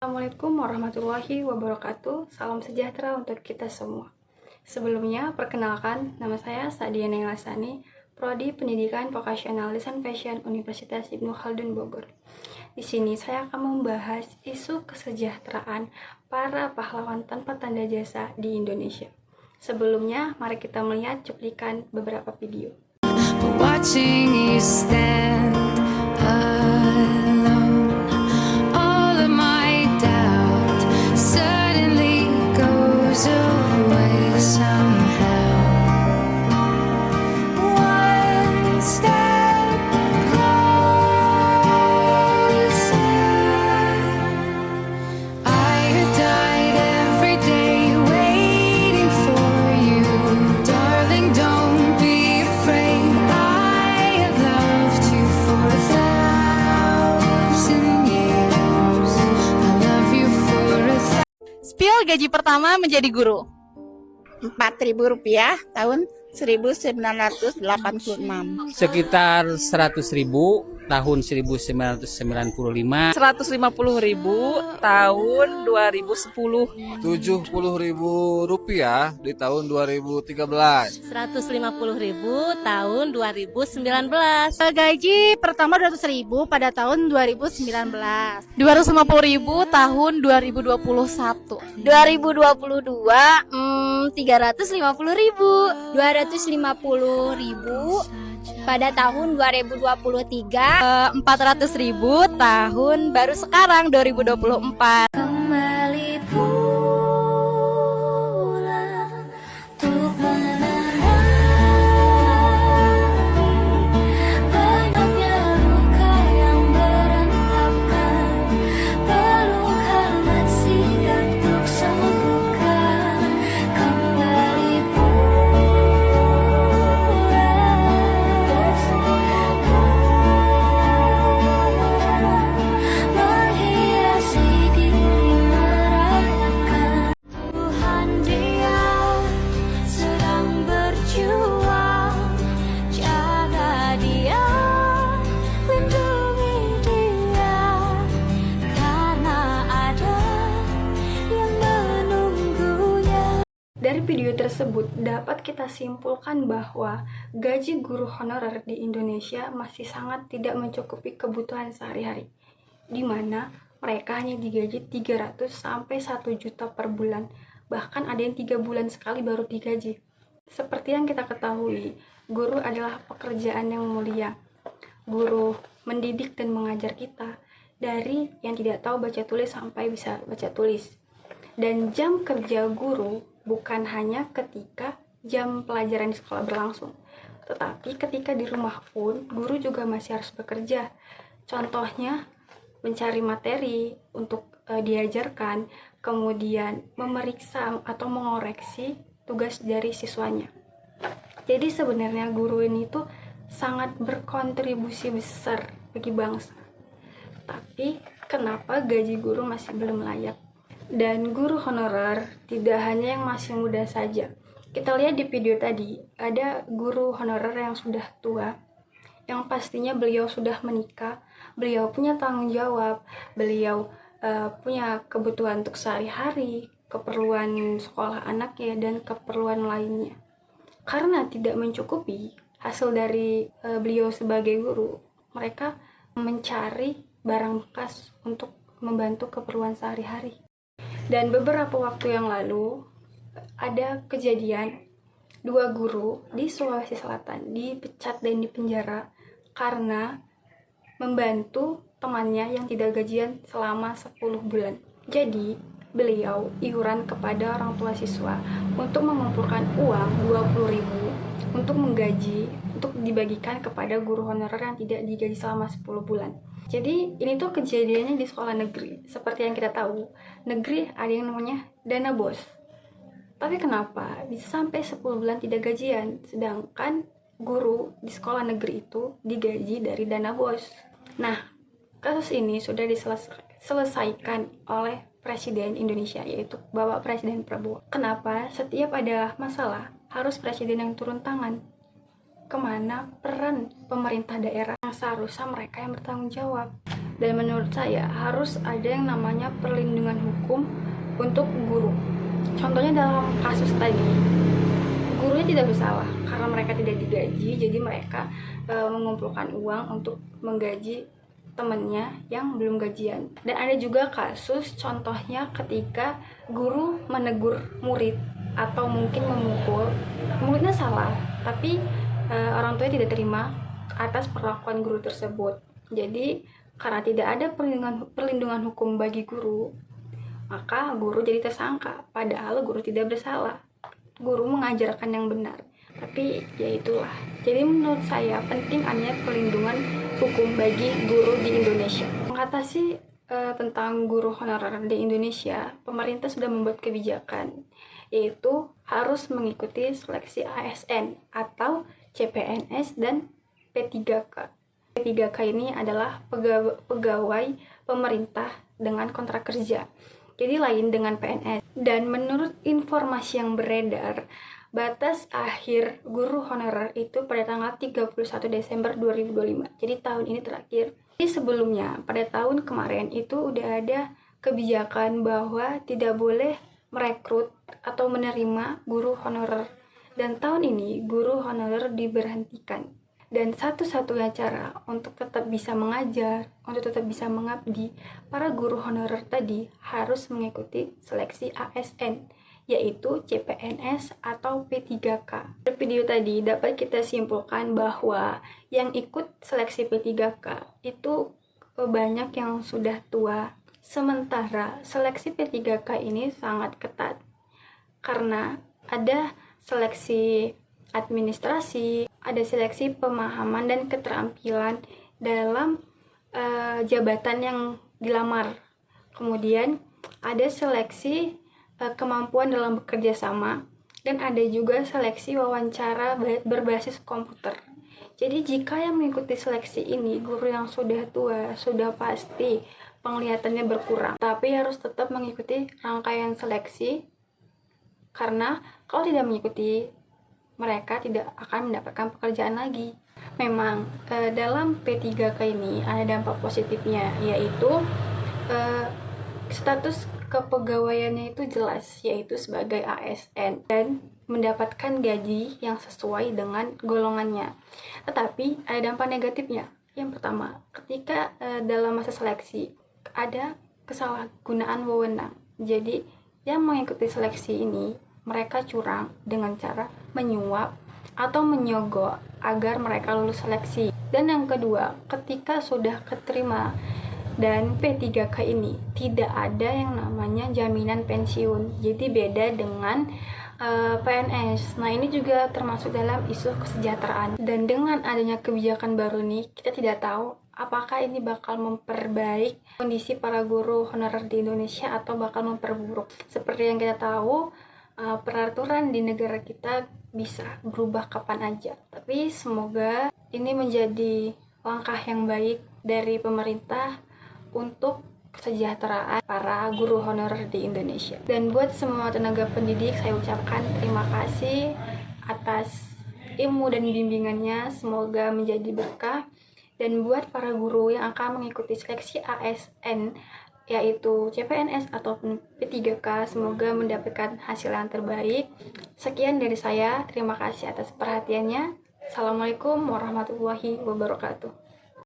Assalamualaikum warahmatullahi wabarakatuh. Salam sejahtera untuk kita semua. Sebelumnya, perkenalkan, nama saya Sadia Nenglasani, Prodi Pendidikan Vokasional Desain Fashion Universitas Ibnu Khaldun Bogor. Di sini saya akan membahas isu kesejahteraan para pahlawan tanpa tanda jasa di Indonesia. Sebelumnya, mari kita melihat cuplikan beberapa video. Watching you stand alone, all of my doubt suddenly goes away somehow. One step closer. I have died every day waiting for you, darling. Don't be afraid. I have loved you for 1,000 years. I love you for 1,000. Spill gaji pertama menjadi guru. Rp4.000 tahun 1986. Sekitar 100.000 tahun 1995. 150.000 tahun 2010. Rp70.000 di tahun 2013. 150.000 tahun 2019. Gaji pertama 200.000 pada tahun 2019. 250.000 tahun 2021. 2022 350.000. 250.000 pada tahun 2023. 400.000 tahun baru sekarang 2024. Kembali pulang untuk menenangi banyaknya luka yang berantakan. Perlu hangat sigap untuk sembuhkan. Kembali menghiasi diri merayakan Tuhan, Dia sedang berjuang. Jaga Dia, lindungi Dia, karena ada yang menunggunya. Dari video tersebut dapat kita simpulkan bahwa gaji guru honorer di Indonesia masih sangat tidak mencukupi kebutuhan sehari-hari, di mana mereka hanya digaji 300 sampai 1 juta per bulan, bahkan ada yang 3 bulan sekali baru digaji. Seperti yang kita ketahui, guru adalah pekerjaan yang mulia. Guru mendidik dan mengajar kita dari yang tidak tahu baca tulis sampai bisa baca tulis. Dan jam kerja guru bukan hanya ketika jam pelajaran di sekolah berlangsung, tetapi ketika di rumah pun guru juga masih harus bekerja. Contohnya mencari materi untuk diajarkan, kemudian memeriksa atau mengoreksi tugas dari siswanya. Jadi sebenarnya guru ini tuh sangat berkontribusi besar bagi bangsa. Tapi kenapa gaji guru masih belum layak? Dan guru honorer tidak hanya yang masih muda saja. Kita lihat di video tadi, ada guru honorer yang sudah tua, yang pastinya beliau sudah menikah, beliau punya tanggung jawab, beliau punya kebutuhan untuk sehari-hari, keperluan sekolah anaknya, dan keperluan lainnya. Karena tidak mencukupi hasil dari beliau sebagai guru, mereka mencari barang bekas untuk membantu keperluan sehari-hari. Dan beberapa waktu yang lalu ada kejadian 2 guru di Sulawesi Selatan dipecat dan dipenjara karena membantu temannya yang tidak gajian selama 10 bulan. Jadi beliau iuran kepada orang tua siswa untuk mengumpulkan uang 20.000 untuk menggaji, untuk dibagikan kepada guru honorer yang tidak digaji selama 10 bulan. Jadi ini tuh kejadiannya di sekolah negeri. Seperti yang kita tahu, negeri ada yang namanya dana bos. Tapi kenapa bisa sampai 10 bulan tidak gajian, sedangkan guru di sekolah negeri itu digaji dari dana bos? Nah, kasus ini sudah diselesaikan oleh Presiden Indonesia, yaitu Bapak Presiden Prabowo. Kenapa setiap ada masalah harus Presiden yang turun tangan? Kemana peran pemerintah daerah yang seharusnya mereka yang bertanggung jawab? Dan menurut saya harus ada yang namanya perlindungan hukum untuk guru. Contohnya dalam kasus tadi, gurunya tidak bersalah karena mereka tidak digaji, jadi mereka mengumpulkan uang untuk menggaji temannya yang belum gajian. Dan ada juga kasus contohnya ketika guru menegur murid atau mungkin memukul, muridnya salah tapi orang tuanya tidak terima atas perlakuan guru tersebut. Jadi karena tidak ada perlindungan hukum bagi guru, maka guru jadi tersangka padahal guru tidak bersalah. Guru mengajarkan yang benar, tapi ya itulah. Jadi menurut saya penting adanya perlindungan hukum bagi guru di Indonesia. Mengatasi tentang guru honorer di Indonesia, pemerintah sudah membuat kebijakan, yaitu harus mengikuti seleksi ASN atau CPNS dan P3K. P3K ini adalah pegawai pemerintah dengan kontrak kerja, jadi lain dengan PNS. Dan menurut informasi yang beredar, batas akhir guru honorer itu pada tanggal 31 Desember 2025, jadi tahun ini terakhir. Jadi sebelumnya, pada tahun kemarin itu udah ada kebijakan bahwa tidak boleh merekrut atau menerima guru honorer, dan tahun ini guru honorer diberhentikan. Dan satu-satunya cara untuk tetap bisa mengajar, untuk tetap bisa mengabdi, para guru honorer tadi harus mengikuti seleksi ASN, yaitu CPNS atau P3K. Dari video tadi dapat kita simpulkan bahwa yang ikut seleksi P3K itu banyak yang sudah tua. Sementara seleksi P3K ini sangat ketat karena ada seleksi administrasi, ada seleksi pemahaman dan keterampilan dalam jabatan yang dilamar. Kemudian ada seleksi kemampuan dalam bekerja sama, dan ada juga seleksi wawancara berbasis komputer. Jadi jika yang mengikuti seleksi ini guru yang sudah tua, sudah pasti penglihatannya berkurang, tapi harus tetap mengikuti rangkaian seleksi, karena kalau tidak mengikuti, mereka tidak akan mendapatkan pekerjaan lagi. Memang dalam P3K ini ada dampak positifnya, yaitu status kepegawaiannya itu jelas, yaitu sebagai ASN dan mendapatkan gaji yang sesuai dengan golongannya. Tetapi ada dampak negatifnya. Yang pertama, ketika dalam masa seleksi ada kesalahgunaan wewenang. Jadi yang mengikuti seleksi ini mereka curang dengan cara menyuap atau menyogok agar mereka lulus seleksi. Dan yang kedua, ketika sudah keterima dan P3K ini tidak ada yang namanya jaminan pensiun. Jadi beda dengan PNS. Nah, ini juga termasuk dalam isu kesejahteraan. Dan dengan adanya kebijakan baru nih, kita tidak tahu apakah ini bakal memperbaik kondisi para guru honorer di Indonesia atau bakal memperburuk. Seperti yang kita tahu, peraturan di negara kita bisa berubah kapan aja. Tapi semoga ini menjadi langkah yang baik dari pemerintah untuk kesejahteraan para guru honorer di Indonesia. Dan buat semua tenaga pendidik, saya ucapkan terima kasih atas ilmu dan bimbingannya, semoga menjadi berkah. Dan buat para guru yang akan mengikuti seleksi ASN, yaitu CPNS ataupun P3K, semoga mendapatkan hasil yang terbaik. Sekian dari saya, terima kasih atas perhatiannya. Assalamualaikum warahmatullahi wabarakatuh.